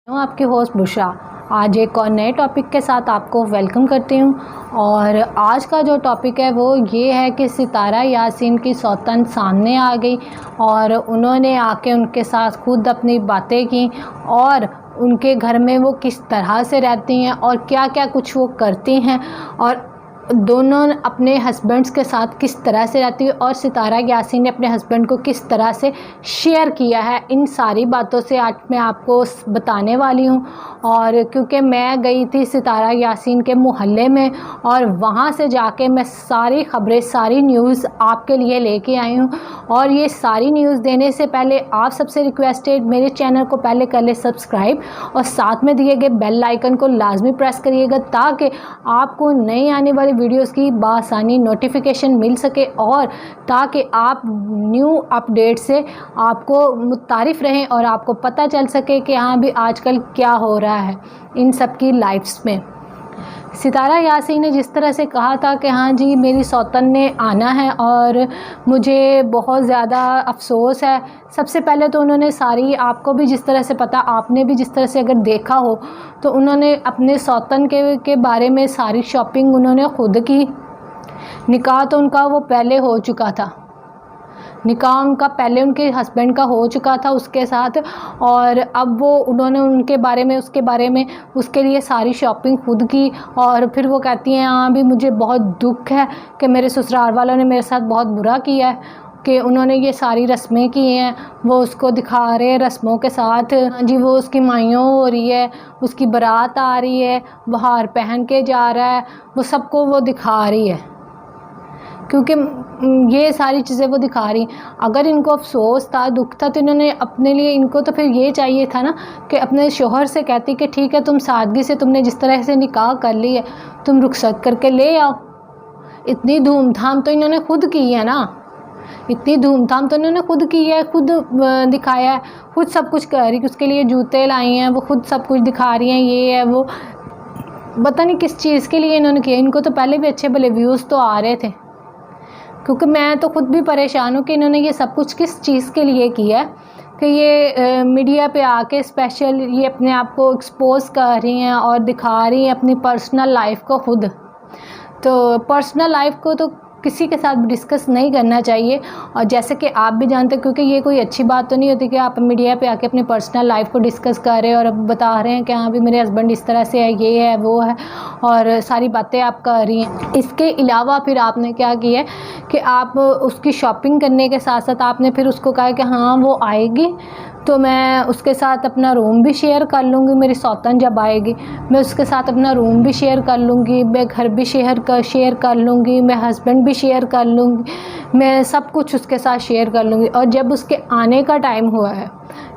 हूँ आपकी होस्ट बुशरा। आज एक और नए टॉपिक के साथ आपको वेलकम करती हूँ। और आज का जो टॉपिक है वो ये है कि सितारा यासीन की सौतन सामने आ गई और उन्होंने आके उनके साथ खुद अपनी बातें की और उनके घर में वो किस तरह से रहती हैं और क्या क्या कुछ वो करती हैं और दोनों अपने हस्बैंड्स के साथ किस तरह से रहती है और सितारा यासीन ने अपने हस्बैंड को किस तरह से शेयर किया है। इन सारी बातों से आज मैं आपको बताने वाली हूँ। और क्योंकि मैं गई थी सितारा यासीन के मोहल्ले में और वहाँ से जाके मैं सारी ख़बरें, सारी न्यूज़ आपके लिए लेके आई हूँ। और ये सारी न्यूज़ देने से पहले आप सबसे रिक्वेस्टेड, मेरे चैनल को पहले कर ले सब्सक्राइब और साथ में दिए गए बेल आइकन को लाजमी प्रेस करिएगा ताकि आपको नई आने वाली वीडियोस की बासानी नोटिफिकेशन मिल सके और ताकि आप न्यू अपडेट से आपको मुतारिफ़ रहें और आपको पता चल सके कि हाँ भी आजकल क्या हो रहा है इन सब की लाइफ्स में। सितारा यासीन ने जिस तरह से कहा था कि हाँ जी मेरी सौतन ने आना है और मुझे बहुत ज़्यादा अफसोस है। सबसे पहले तो उन्होंने सारी, आपको भी जिस तरह से पता, आपने भी जिस तरह से अगर देखा हो तो उन्होंने अपने सौतन के बारे में सारी शॉपिंग उन्होंने खुद की। निकाह तो उनका वो पहले हो चुका था, निकाह उनका पहले उनके हस्बैंड का हो चुका था उसके साथ और अब वो उन्होंने उनके बारे में उसके लिए सारी शॉपिंग खुद की। और फिर वो कहती हैं हाँ भी मुझे बहुत दुख है कि मेरे ससुराल वालों ने मेरे साथ बहुत बुरा किया है कि उन्होंने ये सारी रस्में की हैं। वो उसको दिखा रहे हैं रस्मों के साथ, जी वो उसकी माइयों हो रही है, उसकी बारात आ रही है, वो हार पहन के जा रहा है, वो सबको वो दिखा रही है क्योंकि ये सारी चीज़ें वो दिखा रही। अगर इनको अफसोस था, दुख था तो इन्होंने अपने लिए, इनको तो फिर ये चाहिए था ना कि अपने शोहर से कहती कि ठीक है तुम सादगी से, तुमने जिस तरह से निकाह कर ली है तुम रुखसत करके ले आओ। इतनी धूमधाम तो इन्होंने खुद की है ना, इतनी धूमधाम तो इन्होंने खुद की है, खुद दिखाया है, खुद सब कुछ कर रही। उसके लिए जूते लाई हैं, वो खुद सब कुछ दिखा रही हैं, ये है वो, पता नहीं किस चीज़ के लिए इन्होंने किया। इनको तो पहले भी अच्छे भले व्यूज़ तो आ रहे थे क्योंकि मैं तो खुद भी परेशान हूँ कि इन्होंने ये सब कुछ किस चीज़ के लिए किया है कि ये मीडिया पे आके स्पेशल ये अपने आप को एक्सपोज कर रही हैं और दिखा रही हैं अपनी पर्सनल लाइफ को खुद। तो पर्सनल लाइफ को तो किसी के साथ डिस्कस नहीं करना चाहिए और जैसे कि आप भी जानते हैं क्योंकि ये कोई अच्छी बात तो नहीं होती कि आप मीडिया पे आके अपनी पर्सनल लाइफ को डिस्कस कर रहे हैं और अब बता रहे हैं कि हाँ भी मेरे हस्बैंड इस तरह से है, ये है वो है और सारी बातें आप कर रही हैं। इसके अलावा फिर आपने क्या किया है कि आप उसकी शॉपिंग करने के साथ साथ आपने फिर उसको कहा कि हाँ वो आएगी तो मैं उसके साथ अपना रूम भी शेयर कर लूँगी, मेरी सौतन जब आएगी मैं उसके साथ अपना रूम भी शेयर कर लूँगी, मैं घर भी शेयर कर लूँगी, मैं हस्बैंड भी शेयर कर लूँगी, मैं सब कुछ उसके साथ शेयर कर लूँगी। और जब उसके आने का टाइम हुआ है,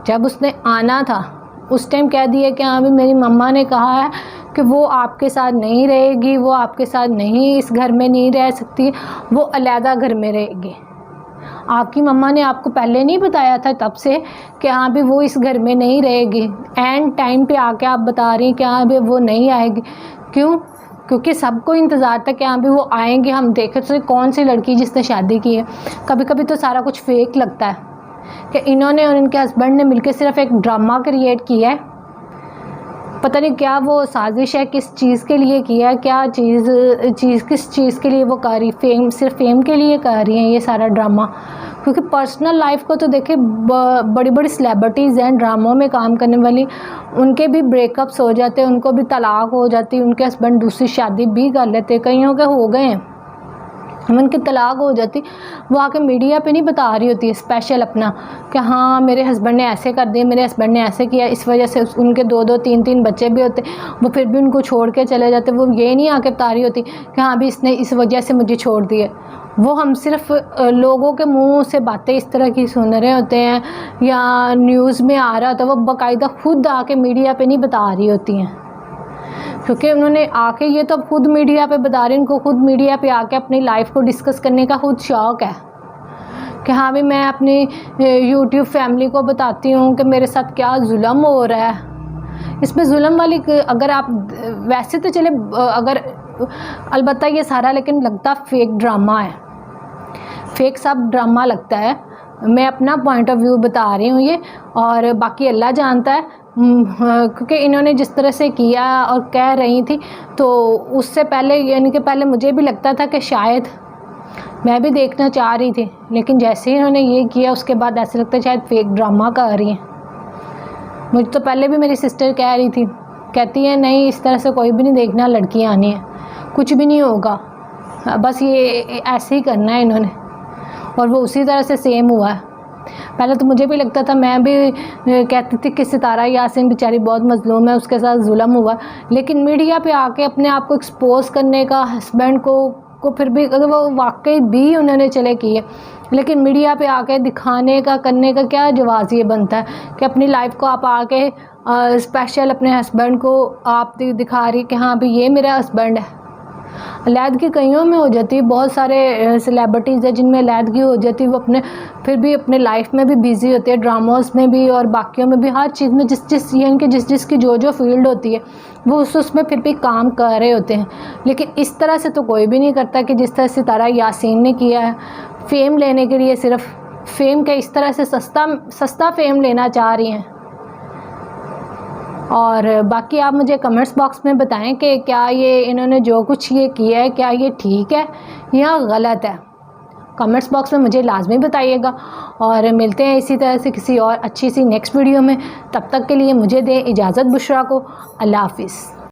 जब उसने आना था उस टाइम कह दिया कि हाँ भी मेरी मम्मा ने कहा है कि वो आपके साथ नहीं रहेगी, वो आपके साथ नहीं, इस घर में नहीं रह सकती, वो अलहदा घर में रहेगी। आपकी मम्मा ने आपको पहले नहीं बताया था तब से कि हाँ भी वो इस घर में नहीं रहेगी, एंड टाइम पे आके आप बता रही हैं कि हाँ भी वो नहीं आएगी। क्यों? क्योंकि सबको इंतज़ार था कि हाँ भी वो आएंगे, हम देखें तो कौन सी लड़की जिसने शादी की है। कभी कभी तो सारा कुछ फेक लगता है कि इन्होंने और इनके हस्बैंड ने मिलकर सिर्फ एक ड्रामा क्रिएट किया है। पता नहीं क्या वो साजिश है, किस चीज़ के लिए किया, क्या चीज़ किस चीज़ के लिए वो कर रही, फेम, सिर्फ फेम के लिए कर रही हैं ये सारा ड्रामा। क्योंकि पर्सनल लाइफ को तो देखिए बड़ी बड़ी सेलिब्रिटीज़ हैं ड्रामों में काम करने वाली, उनके भी ब्रेकअप्स हो जाते हैं, उनको भी तलाक हो जाती है, उनके हस्बैंड दूसरी शादी भी कर लेते, कईयों के हो गए हैं, उनकी तलाक हो जाती, वो आके मीडिया पे नहीं बता रही होती है स्पेशल अपना कि हाँ मेरे हस्बैंड ने ऐसे कर दिया, मेरे हस्बैंड ने ऐसे किया, इस वजह से उनके 2-2 3-3 बच्चे भी होते, वो फिर भी उनको छोड़ के चले जाते। वो ये नहीं आके बता रही होती कि हाँ भी इसने इस वजह से मुझे छोड़ दिए। वो हम सिर्फ लोगों के मुंह से बातें इस तरह की सुन रहे होते हैं या न्यूज़ में आ रहा होता है, वो बाकायदा खुद आके मीडिया पे नहीं बता रही होती हैं क्योंकि उन्होंने आके, ये तो खुद मीडिया पे बता रही हैं, उनको खुद मीडिया पे आके अपनी लाइफ को डिस्कस करने का खुद शौक़ है कि हाँ भी मैं अपनी यूट्यूब फैमिली को बताती हूँ कि मेरे साथ क्या जुल्म हो रहा है। इसमें जुल्म वाली, अगर आप वैसे तो चले, अगर अलबत्ता ये सारा लेकिन लगता फेक ड्रामा है, फेक सब ड्रामा लगता है। मैं अपना पॉइंट ऑफ व्यू बता रही हूँ ये, और बाकी अल्लाह जानता है। क्योंकि इन्होंने जिस तरह से किया और कह रही थी, तो उससे पहले यानी कि पहले मुझे भी लगता था कि शायद मैं भी देखना चाह रही थी, लेकिन जैसे ही इन्होंने ये किया उसके बाद ऐसा लगता है शायद फेक ड्रामा कर रही हैं। मुझे तो पहले भी मेरी सिस्टर कह रही थी, कहती है नहीं इस तरह से कोई भी नहीं देखना, लड़कियाँ आनी है, कुछ भी नहीं होगा, बस ये ऐसे ही करना है इन्होंने। और वो उसी तरह से सेम हुआ है। पहले तो मुझे भी लगता था, मैं भी कहती थी कि सितारा यासीन बेचारी बहुत मज़लूम है, उसके साथ जुल्म हुआ, लेकिन मीडिया पे आके अपने आप को एक्सपोज करने का हस्बैंड को फिर भी अगर वो वाकई भी उन्होंने चले किए, लेकिन मीडिया पे आके दिखाने का करने का क्या जवाज़ ये बनता है कि अपनी लाइफ को आप आके स्पेशल अपने हस्बैंड को आप दिखा रही कि हाँ भाई ये मेरा हस्बैंड है। अलैदगी कईयों में हो जाती है, बहुत सारे सेलिब्रिटीज़ है जिनमें अलैदगी हो जाती है, वो अपने फिर भी अपने लाइफ में भी बिज़ी होते हैं, ड्रामास में भी और बाकियों में भी, हर चीज़ में जिस की जो फील्ड होती है वो उसमें फिर भी काम कर रहे होते हैं। लेकिन इस तरह से तो कोई भी नहीं करता कि जिस तरह सितारा यासीन ने किया है, फ़ेम लेने के लिए, सिर्फ फ़ेम के इस तरह से सस्ता फ़ेम लेना चाह रही हैं। और बाकी आप मुझे कमेंट्स बॉक्स में बताएं कि क्या ये इन्होंने जो कुछ ये किया है क्या ये ठीक है या गलत है। कमेंट्स बॉक्स में मुझे लाजमी बताइएगा, और मिलते हैं इसी तरह से किसी और अच्छी सी नेक्स्ट वीडियो में। तब तक के लिए मुझे दें इजाज़त बुशरा को। अल्लाह हाफिज़।